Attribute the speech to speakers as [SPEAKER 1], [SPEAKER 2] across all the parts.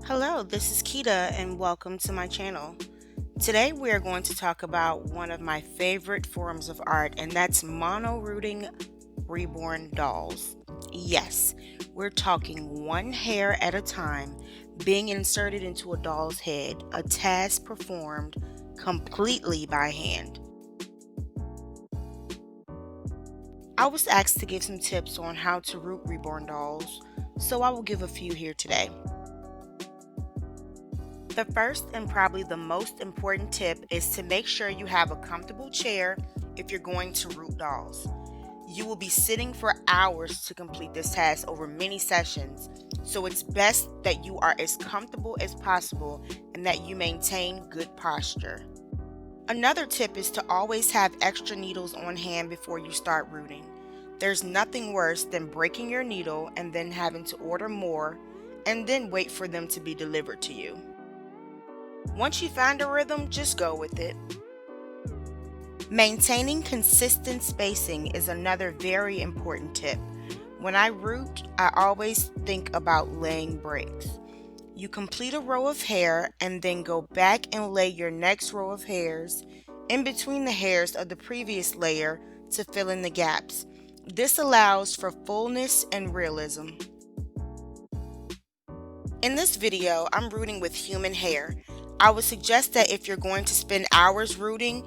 [SPEAKER 1] Hello, this is Kita and welcome to my channel. Today we are going to talk about one of my favorite forms of art, and that's mono-rooting reborn dolls. Yes, we're talking one hair at a time being inserted into a doll's head, a task performed completely by hand. I was asked to give some tips on how to root reborn dolls, so I will give a few here today. The first and probably the most important tip is to make sure you have a comfortable chair if you're going to root dolls. You will be sitting for hours to complete this task over many sessions, so it's best that you are as comfortable as possible and that you maintain good posture. Another tip is to always have extra needles on hand before you start rooting. There's nothing worse than breaking your needle and then having to order more and then wait for them to be delivered to you. Once you find a rhythm, just go with it. Maintaining consistent spacing is another very important tip. When I root, I always think about laying breaks. You complete a row of hair and then go back and lay your next row of hairs in between the hairs of the previous layer to fill in the gaps. This allows for fullness and realism. In this video, I'm rooting with human hair. I would suggest that if you're going to spend hours rooting,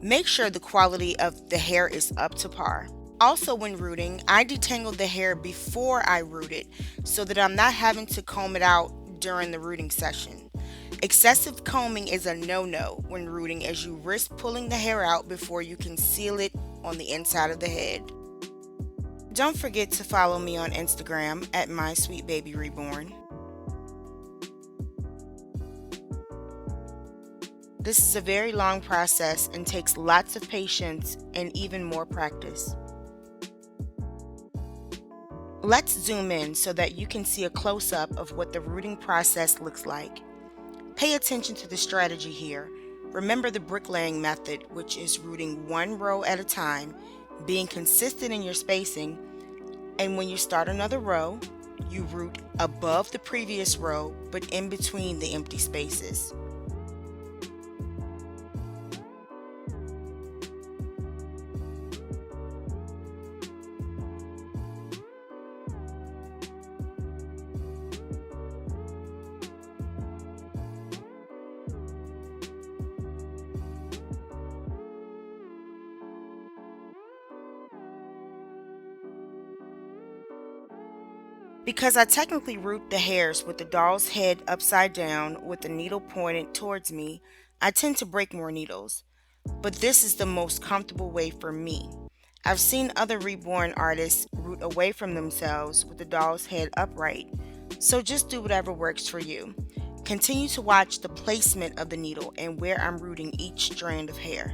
[SPEAKER 1] make sure the quality of the hair is up to par. Also, when rooting, I detangle the hair before I root it so that I'm not having to comb it out during the rooting session. Excessive combing is a no-no when rooting, as you risk pulling the hair out before you can seal it on the inside of the head. Don't forget to follow me on Instagram at MySweetBabyReborn. This is a very long process and takes lots of patience and even more practice. Let's zoom in so that you can see a close-up of what the rooting process looks like. Pay attention to the strategy here. Remember the bricklaying method, which is rooting one row at a time, being consistent in your spacing, and when you start another row, you root above the previous row but in between the empty spaces. Because I technically root the hairs with the doll's head upside down with the needle pointed towards me, I tend to break more needles. But this is the most comfortable way for me. I've seen other reborn artists root away from themselves with the doll's head upright, so just do whatever works for you. Continue to watch the placement of the needle and where I'm rooting each strand of hair.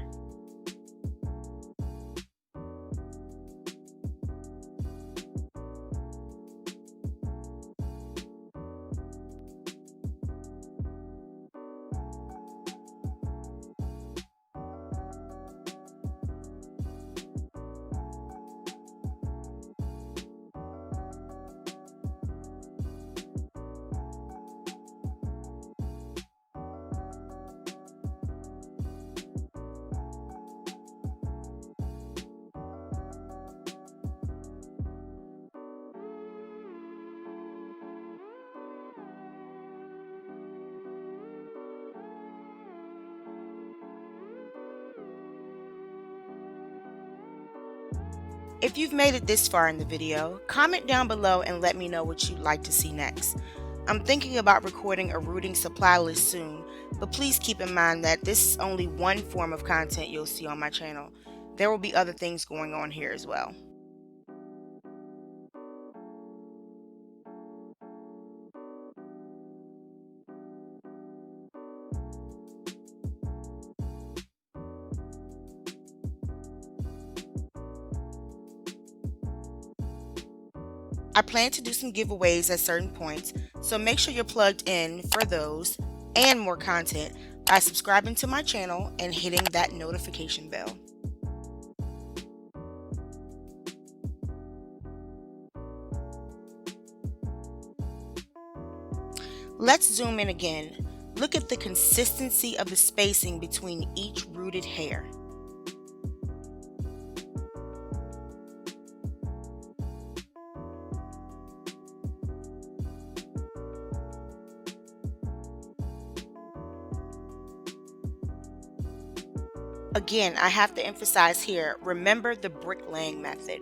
[SPEAKER 1] If you've made it this far in the video, comment down below and let me know what you'd like to see next. I'm thinking about recording a rooting supply list soon, but please keep in mind that this is only one form of content you'll see on my channel. There will be other things going on here as well. I plan to do some giveaways at certain points, so make sure you're plugged in for those and more content by subscribing to my channel and hitting that notification bell. Let's zoom in again. Look at the consistency of the spacing between each rooted hair. Again, I have to emphasize here, remember the bricklaying method.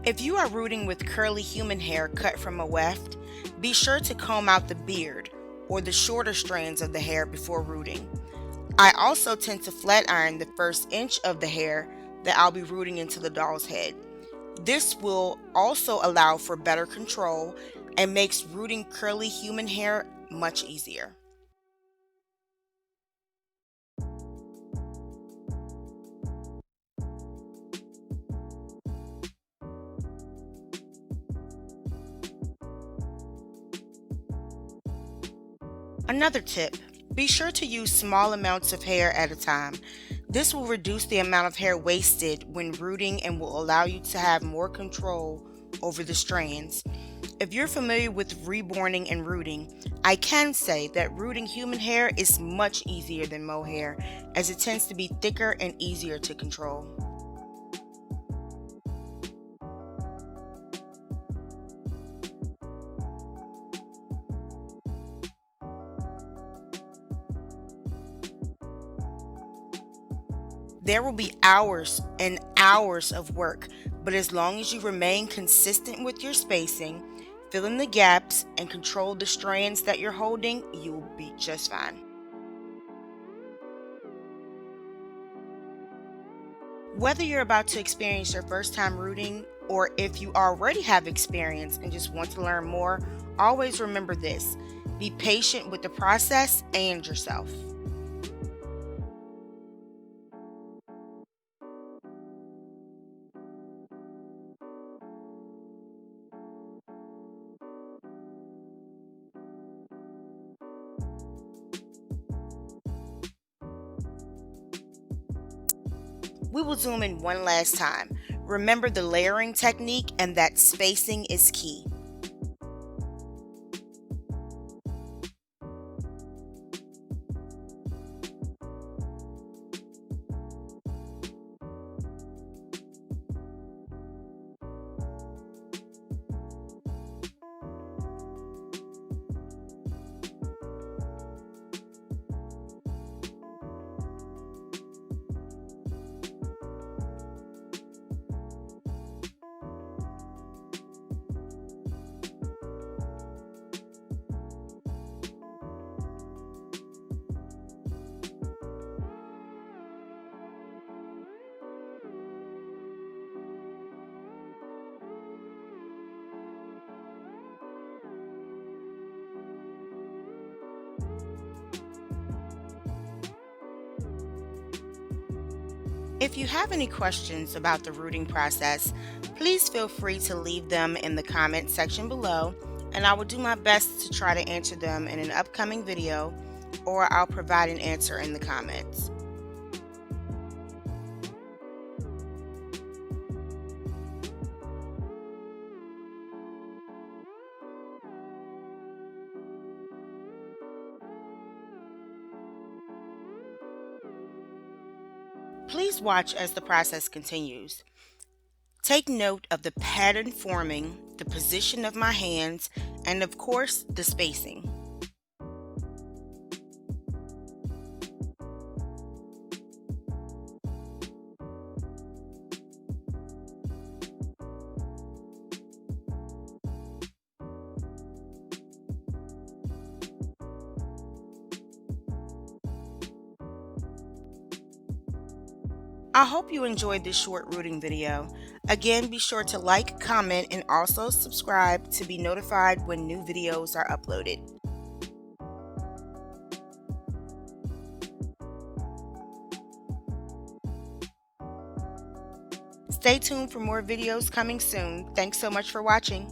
[SPEAKER 1] If you are rooting with curly human hair cut from a weft, be sure to comb out the beard or the shorter strands of the hair before rooting. I also tend to flat iron the first inch of the hair that I'll be rooting into the doll's head. This will also allow for better control and makes rooting curly human hair much easier. Another tip, be sure to use small amounts of hair at a time. This will reduce the amount of hair wasted when rooting and will allow you to have more control over the strands. If you're familiar with reborning and rooting, I can say that rooting human hair is much easier than mohair as it tends to be thicker and easier to control. There will be hours and hours of work, but as long as you remain consistent with your spacing, fill in the gaps, and control the strands that you're holding, you will be just fine. Whether you're about to experience your first time rooting or if you already have experience and just want to learn more, always remember this: be patient with the process and yourself. We will zoom in one last time. Remember the layering technique and that spacing is key. If you have any questions about the rooting process, please feel free to leave them in the comment section below, and I will do my best to try to answer them in an upcoming video, or I'll provide an answer in the comments. Please watch as the process continues. Take note of the pattern forming, the position of my hands, and of course, the spacing. I hope you enjoyed this short rooting video. Again, be sure to like, comment, and also subscribe to be notified when new videos are uploaded. Stay tuned for more videos coming soon. Thanks so much for watching.